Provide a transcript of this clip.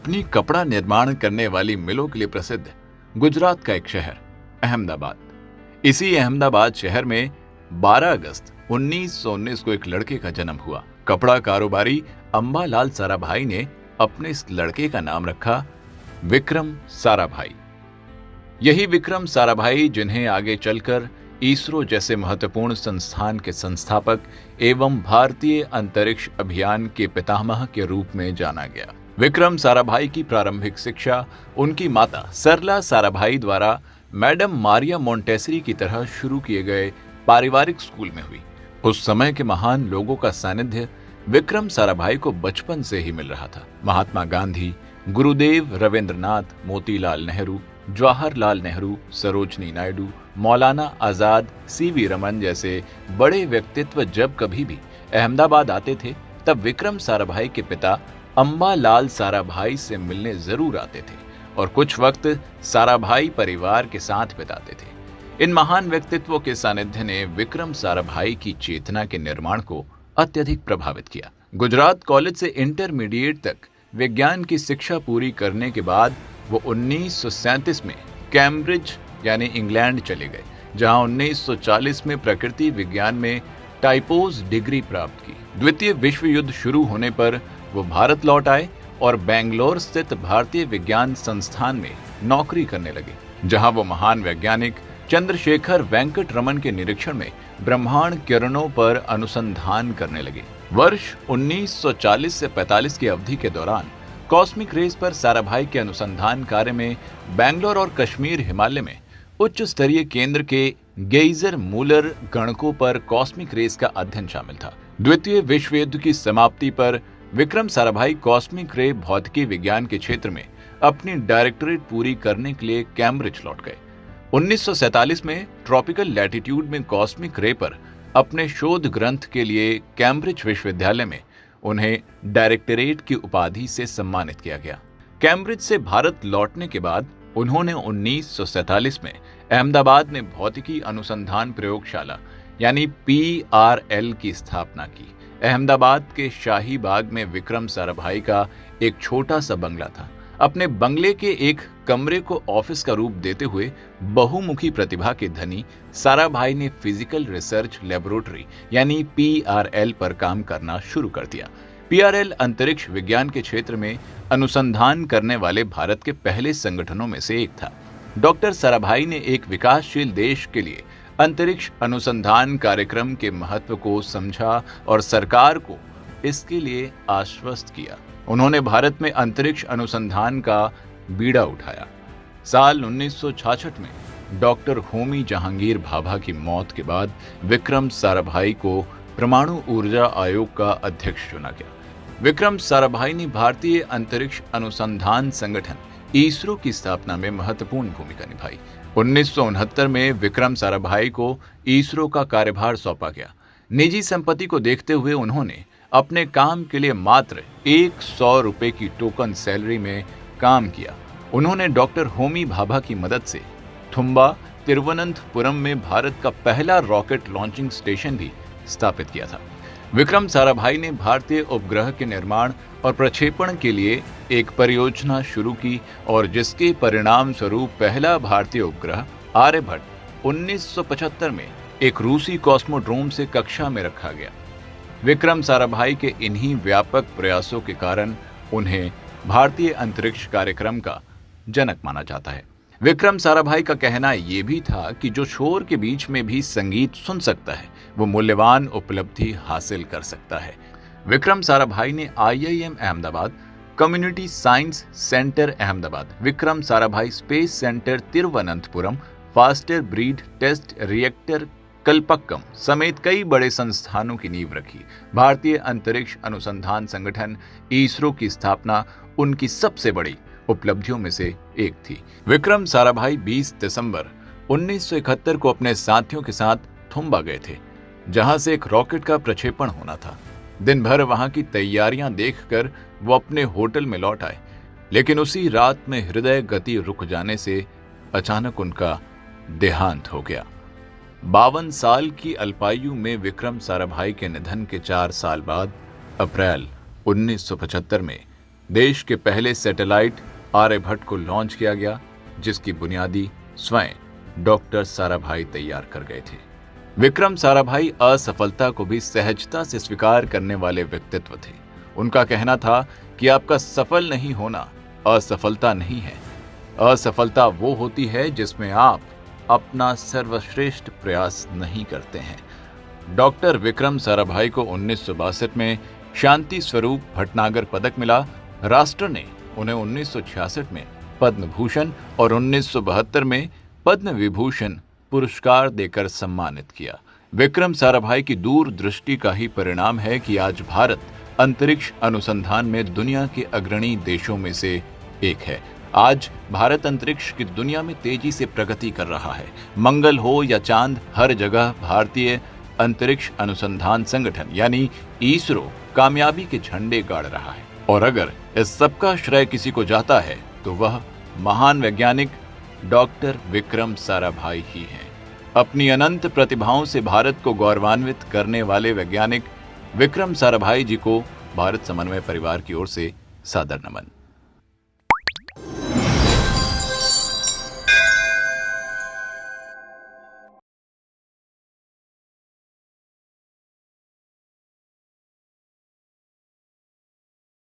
अपनी कपड़ा निर्माण करने वाली मिलों के लिए प्रसिद्ध गुजरात का एक शहर अहमदाबाद। इसी अहमदाबाद शहर में 12 अगस्त 1919 को एक लड़के का जन्म हुआ। कपड़ा कारोबारी अंबालाल साराभाई ने अपने इस लड़के का नाम रखा विक्रम साराभाई। यही विक्रम साराभाई जिन्हें आगे चलकर इसरो जैसे महत्वपूर्ण संस्थान के संस्थापक एवं भारतीय अंतरिक्ष अभियान के पितामह के रूप में जाना गया। विक्रम साराभाई की प्रारंभिक शिक्षा उनकी माता सरला साराभाई द्वारा मैडम मारिया मोंटेसरी की तरह शुरू किए गए पारिवारिक स्कूल में हुई। उस समय के महान लोगों का सानिध्य विक्रम साराभाई को बचपन से ही मिल रहा था। महात्मा गांधी, गुरुदेव रविंद्रनाथ, मोतीलाल नेहरू, जवाहरलाल नेहरू, सरोजनी नायडू, मौलाना आजाद, सीवी रमन जैसे बड़े व्यक्तित्व जब कभी भी अहमदाबाद आते थे तब विक्रम साराभाई के पिता अंबालाल साराभाई से मिलने जरूर आते थे और कुछ वक्त साराभाई परिवार के साथ बिताते थे। इन महान व्यक्तित्वों के सानिध्य ने विक्रम साराभाई की चेतना के निर्माण को अत्यधिक प्रभावित किया। गुजरात कॉलेज से इंटरमीडिएट तक विज्ञान की शिक्षा पूरी करने के बाद वो 1937 में कैम्ब्रिज यानी इंग्लैंड चले गए, जहां 1940 में प्रकृति विज्ञान में टाइपोस डिग्री प्राप्त की। द्वितीय विश्व युद्ध शुरू होने पर वो भारत लौट आए और बेंगलोर स्थित भारतीय विज्ञान संस्थान में नौकरी करने लगे, जहां वो महान वैज्ञानिक चंद्रशेखर वेंकट रमन के निरीक्षण में ब्रह्मांड किरणों पर अनुसंधान करने लगे। वर्ष 1940 से 45 की अवधि के दौरान कॉस्मिक रेस पर साराभाई के अनुसंधान कार्य में बेंगलोर और कश्मीर हिमालय में उच्च स्तरीय केंद्र के गेइजर मूलर गणकों पर कॉस्मिक रेस का अध्ययन शामिल था। द्वितीय विश्व युद्ध की समाप्ति पर विक्रम साराभाई कॉस्मिक रे भौतिकी विज्ञान के क्षेत्र में अपनी डायरेक्टरेट पूरी करने के लिए कैम्ब्रिज लौट गए। 1947 में ट्रॉपिकल लैटिट्यूड में कॉस्मिक रे पर अपने शोध ग्रंथ के लिए कैम्ब्रिज विश्वविद्यालय में उन्हें डायरेक्टरेट की उपाधि से सम्मानित किया गया। कैम्ब्रिज से भारत लौटने के बाद उन्होंने 1947 में अहमदाबाद में भौतिकी अनुसंधान प्रयोगशाला यानी PRL की स्थापना की। अहमदाबाद के शाही बाग में विक्रम साराभाई का एक छोटा सा बंगला था। अपने बंगले के एक कमरे को ऑफिस का रूप देते हुए बहुमुखी प्रतिभा के धनी साराभाई ने फिजिकल रिसर्च लेबोरेटरी यानी PRL पर काम करना शुरू कर दिया। PRL अंतरिक्ष विज्ञान के क्षेत्र में अनुसंधान करने वाले भारत के पहले संगठनों में से एक था। डॉक्टर साराभाई ने एक विकासशील देश के लिए अंतरिक्ष अनुसंधान कार्यक्रम के महत्व को समझा और सरकार को इसके लिए आश्वस्त किया। उन्होंने भारत में अंतरिक्ष अनुसंधान का बीड़ा उठाया। साल 1966 में डॉक्टर होमी जहांगीर भाभा की मौत के बाद विक्रम साराभाई को परमाणु ऊर्जा आयोग का अध्यक्ष चुना गया। विक्रम साराभाई ने भारतीय अंतरिक्ष अनुसंधान संगठन इसरो की स्थापना में महत्वपूर्ण भूमिका निभाई। 1969 में विक्रम साराभाई को इसरो का कार्यभार सौंपा गया। निजी संपत्ति को देखते हुए उन्होंने अपने काम के लिए मात्र 100 रुपए की टोकन सैलरी में काम किया। उन्होंने डॉक्टर होमी भाभा की मदद से थुम्बा, तिरुवनंतपुरम में भारत का पहला रॉकेट लॉन्चिंग स्टेशन भी स्थापित किया था। विक्रम साराभाई ने भारतीय उपग्रह के निर्माण और प्रक्षेपण के लिए एक परियोजना शुरू की और जिसके परिणाम स्वरूप पहला भारतीय उपग्रह आर्यभट्ट 1975 में एक रूसी कॉस्मोड्रोम से कक्षा में रखा गया। विक्रम साराभाई के इन्हीं व्यापक प्रयासों के कारण उन्हें भारतीय अंतरिक्ष कार्यक्रम का जनक माना जाता है। विक्रम साराभाई का कहना यह भी था कि जो शोर के बीच में भी संगीत सुन सकता है वो मूल्यवान उपलब्धि हासिल कर सकता है। विक्रम साराभाई ने IIM Ahmedabad, community science centre Ahmedabad, Vikram Sarabhai space centre Thiruvananthapuram, faster breed test reactor Kalpakkam समेत कई बड़े संस्थानों की नींव रखी। भारतीय अंतरिक्ष अनुसंधान संगठन इसरो की स्थापना उनकी सबसे बड़ी उपलब्धियों में से एक थी। विक्रम साराभाई 20 दिसंबर 1971 को अपने साथियों के साथ थुम्बा गए थे, जहां से एक रॉकेट का प्रक्षेपण होना था। दिन भर वहां की तैयारियां देखकर वो अपने होटल में लौट आए, लेकिन उसी रात में हृदय गति रुक जाने से अचानक उनका देहांत हो गया। 52 साल की अल्पायु में विक्रम साराभाई के निधन के 4 साल बाद अप्रैल 1975 में देश के पहले सैटेलाइट आर्यभट्ट को लॉन्च किया गया, जिसकी बुनियादी स्वयं डॉक्टर साराभाई तैयार कर गए थे। विक्रम साराभाई असफलता को भी सहजता से स्वीकार करने वाले व्यक्तित्व थे। उनका कहना था कि आपका सफल नहीं होना असफलता नहीं है, असफलता वो होती है जिसमें आप अपना सर्वश्रेष्ठ प्रयास नहीं करते हैं। डॉक्टर विक्रम साराभाई को 1962 में शांति स्वरूप भटनागर पदक मिला। राष्ट्र ने उन्हें 1966 में पद्म भूषण और 1972 में पद्म विभूषण पुरस्कार देकर सम्मानित किया। विक्रम साराभाई की दूरदृष्टि का ही परिणाम है कि आज भारत अंतरिक्ष अनुसंधान में दुनिया के अग्रणी देशों में से एक है। आज भारत अंतरिक्ष की दुनिया में तेजी से प्रगति कर रहा है। मंगल हो या चांद, हर जगह भारतीय अंतरिक्ष अनुसंधान संगठन यानी इसरो कामयाबी के झंडे गाड़ रहा है। और अगर इस सब का श्रेय किसी को जाता है तो वह महान वैज्ञानिक डॉक्टर विक्रम साराभाई ही हैं। अपनी अनंत प्रतिभाओं से भारत को गौरवान्वित करने वाले वैज्ञानिक विक्रम साराभाई जी को भारत समन्वय परिवार की ओर से सादर नमन।